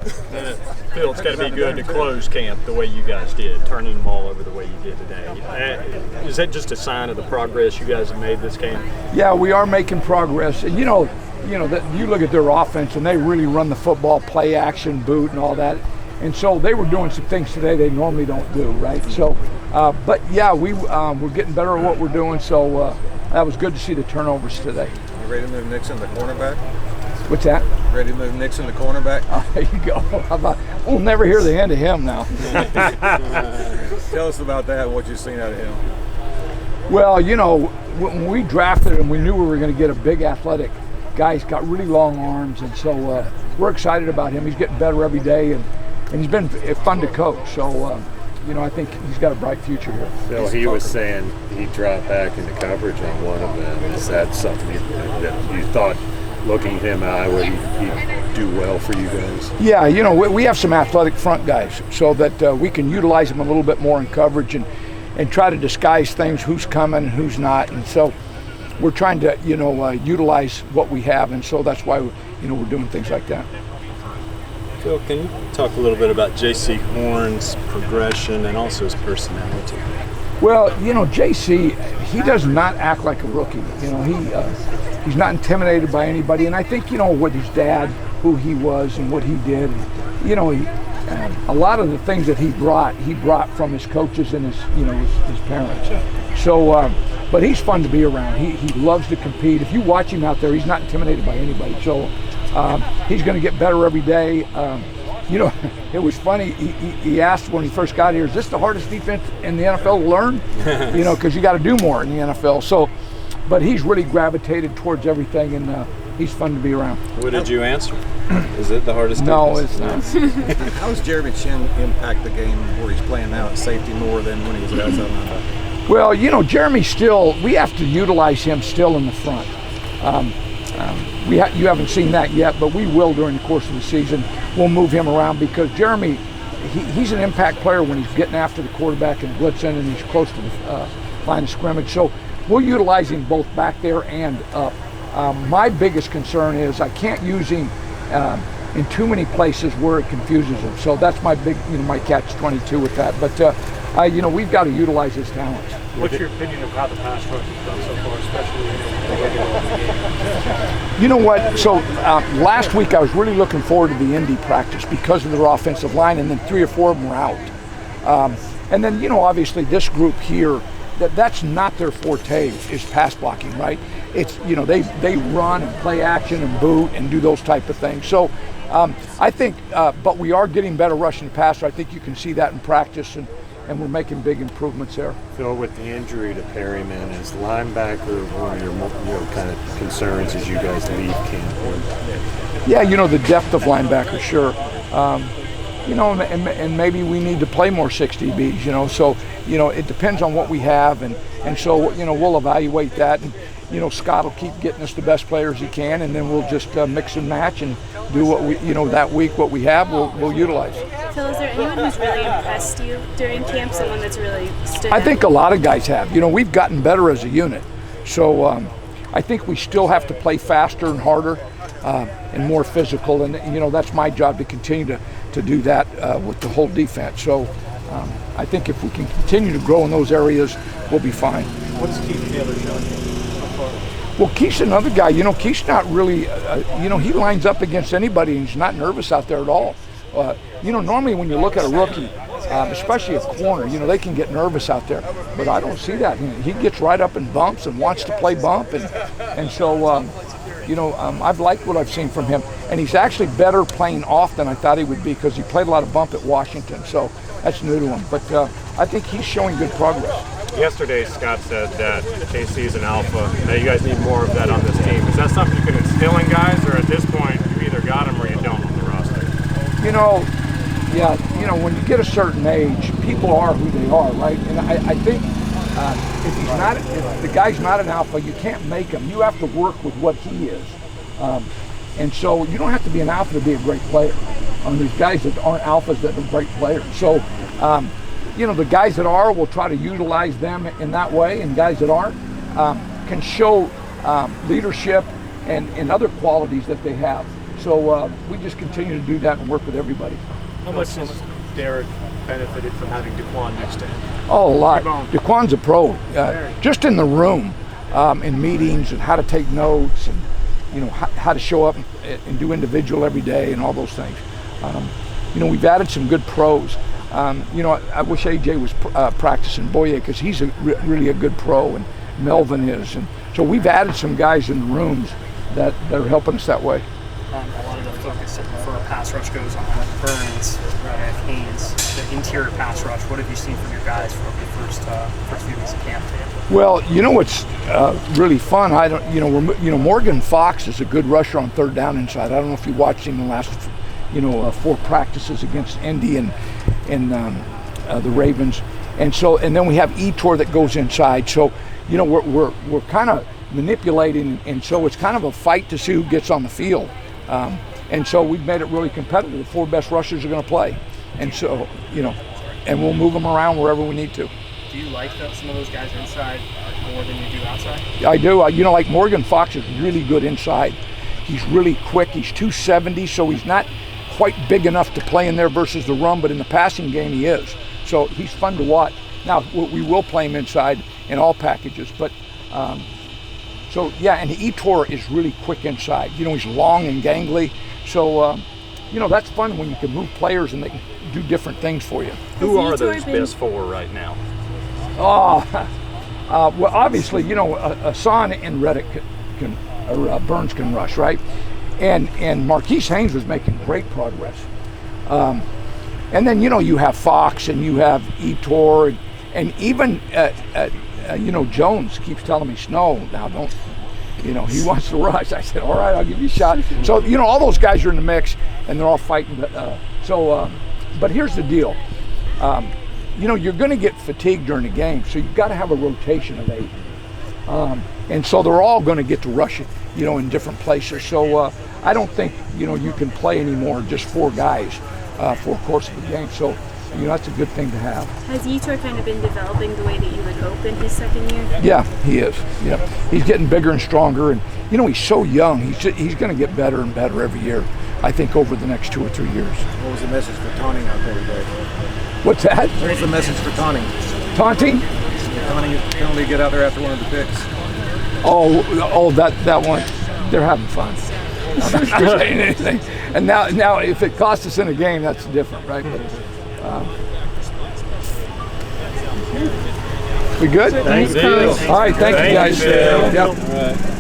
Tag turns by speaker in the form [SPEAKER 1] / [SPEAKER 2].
[SPEAKER 1] Phil, it's got to be good to close camp the way you guys did, turning the ball over the way you did today. Is that just a sign of the progress you guys have made this camp?
[SPEAKER 2] Yeah, we are making progress. And you know that you look at their offense and they really run the football, play action, boot, and all that. And so they were doing some things today they normally don't do, right? So, but yeah, we're getting better at what we're doing. So that was good to see the turnovers today.
[SPEAKER 3] You ready to move Nixon to cornerback?
[SPEAKER 2] What's that?
[SPEAKER 3] Ready to move Nixon to cornerback?
[SPEAKER 2] There you go. We'll never hear the end of him now.
[SPEAKER 3] Tell us about that and what you've seen out of him.
[SPEAKER 2] Well, when we drafted him, we knew we were going to get a big athletic guy. He's got really long arms, and so we're excited about him. He's getting better every day, and he's been fun to coach. So, I think he's got a bright future here.
[SPEAKER 4] Phil, he was saying he dropped back into coverage on one of them. Is that something that you thought, looking at him, Iowa, he'd do well for you guys?
[SPEAKER 2] Yeah, we have some athletic front guys so that we can utilize them a little bit more in coverage and try to disguise things, who's coming, who's not. And so we're trying to, utilize what we have. And so that's why, we're doing things like that.
[SPEAKER 1] Phil, can you talk a little bit about J.C. Horn's progression and also his personality?
[SPEAKER 2] Well, J.C., he does not act like a rookie. He's not intimidated by anybody. And I think, with his dad, who he was and what he did, a lot of the things that he brought from his coaches and his parents. So, but he's fun to be around. He loves to compete. If you watch him out there, he's not intimidated by anybody. So he's going to get better every day. It was funny. He asked when he first got here, "Is this the hardest defense in the NFL to learn?" Because you got to do more in the NFL. So, but he's really gravitated towards everything, and he's fun to be around.
[SPEAKER 1] What did you answer? Is it the hardest?
[SPEAKER 2] No, it's not.
[SPEAKER 3] How does Jeremy Chin impact the game where he's playing now at safety more than when he was at outside linebacker?
[SPEAKER 2] Well, Jeremy we have to utilize him still in the front. You haven't seen that yet, but we will during the course of the season. We'll move him around because Jeremy, he's an impact player when he's getting after the quarterback and blitzing and he's close to the line of scrimmage. So we'll utilize him both back there and up. My biggest concern is I can't use him in too many places where it confuses him. So that's my big, my catch-22 with that. But we've got to utilize his talents.
[SPEAKER 5] What's your opinion of how the pass rush has done so far, especially in the regular game?
[SPEAKER 2] You know what? So last week I was really looking forward to the Indy practice because of their offensive line, and then 3 or 4 of them were out. And then obviously this group here, that's not their forte is pass blocking, right? It's they run and play action and boot and do those type of things. So I think, but we are getting better rushing the passer. I think you can see that in practice, and we're making big improvements there.
[SPEAKER 4] Phil, with the injury to Perryman, is linebacker one of your kind of concerns as you guys leave camp?
[SPEAKER 2] Yeah, the depth of linebacker, sure. And maybe we need to play more 6DBs, so, it depends on what we have, and so, we'll evaluate that, and, Scott will keep getting us the best players he can, and then we'll just mix and match and do what we, that week, what we have, we'll utilize.
[SPEAKER 6] Phil, is there anyone who's really impressed you during camp, someone that's really stood out?
[SPEAKER 2] I think a lot of guys have. We've gotten better as a unit, so I think we still have to play faster and harder and more physical, and, that's my job to continue to do that with the whole defense. So I think if we can continue to grow in those areas, we'll be fine.
[SPEAKER 5] What's Keith Taylor showing you so far?
[SPEAKER 2] Well, Keith's another guy. Keith's not really, he lines up against anybody and he's not nervous out there at all. Normally when you look at a rookie, especially a corner, they can get nervous out there. But I don't see that. He gets right up and bumps and wants to play bump. And so, I've liked what I've seen from him. And he's actually better playing off than I thought he would be because he played a lot of bump at Washington. So that's new to him. But I think he's showing good progress.
[SPEAKER 7] Yesterday, Scott said that KC is an alpha, that you guys need more of that on this team. Is that something you can instill in guys, or at this point, you either got them or you don't on the roster?
[SPEAKER 2] When you get a certain age, people are who they are, right? And I think if the guy's not an alpha, you can't make him. You have to work with what he is. And so you don't have to be an alpha to be a great player. There's guys that aren't alphas that are great players. So, the guys that are, will try to utilize them in that way, and guys that aren't can show leadership and other qualities that they have. So we just continue to do that and work with everybody.
[SPEAKER 5] How much has Derek benefited from having Daquan next to him?
[SPEAKER 2] Oh, a lot.
[SPEAKER 5] Keep on.
[SPEAKER 2] Daquan's a pro, just in the room, in meetings, and how to take notes, and how to show up and do individual every day, and all those things. We've added some good pros. I wish AJ was practicing Boye, because he's really a good pro, and Melvin is, and so we've added some guys in the rooms that are helping us that way.
[SPEAKER 8] A lot of the focus for a pass rush goes on Burns, Reddick, Haynes, the interior pass rush. What have you seen from your guys for the first few weeks of camp?
[SPEAKER 2] Well, what's really fun. Morgan Fox is a good rusher on third down inside. I don't know if you watched him the last, 4 practices against Indy and the Ravens, and then we have Etor that goes inside. So, we're kind of manipulating, and so it's kind of a fight to see who gets on the field. And so we've made it really competitive. The 4 best rushers are going to play, and so and we'll move them around wherever we need to.
[SPEAKER 8] Do you like some of those guys inside more than you do outside?
[SPEAKER 2] I do. Like Morgan Fox is really good inside. He's really quick. He's 270, so he's not quite big enough to play in there versus the run, but in the passing game he is. So he's fun to watch. Now we will play him inside in all packages, but. So yeah, and Etor is really quick inside. He's long and gangly. So that's fun when you can move players and they can do different things for you.
[SPEAKER 1] Who are those best 4 right now?
[SPEAKER 2] Well, obviously, Hassan and Reddick or Burns can rush, right? And Marquise Haynes was making great progress. And then you have Fox and you have Etor and even Jones keeps telling me, Snow, now don't, he wants to rush. I said, all right, I'll give you a shot. So, all those guys are in the mix, and they're all fighting. But here's the deal. You're going to get fatigued during the game, so you've got to have a rotation of 8. And so they're all going to get to rush it, in different places. So I don't think, you can play anymore, just 4 guys for a course of the game. So, that's a good thing to have.
[SPEAKER 6] Has Etor kind of been developing the way that you would hope in his second year?
[SPEAKER 2] Yeah, he is. Yeah, he's getting bigger and stronger, and he's so young. He's going to get better and better every year. I think over the next 2 or 3 years.
[SPEAKER 3] What was the message for taunting out there today?
[SPEAKER 2] What's that?
[SPEAKER 3] What was the message for taunting?
[SPEAKER 2] Taunting?
[SPEAKER 3] Taunting penalty, get out there after one of the picks.
[SPEAKER 2] Oh, that one. They're having fun. I'm not saying anything. And now, if it costs us in a game, that's different, right? But, we good?
[SPEAKER 1] Thanks,
[SPEAKER 2] All right, thank you guys.
[SPEAKER 1] Thanks,
[SPEAKER 2] Yep.
[SPEAKER 3] All right.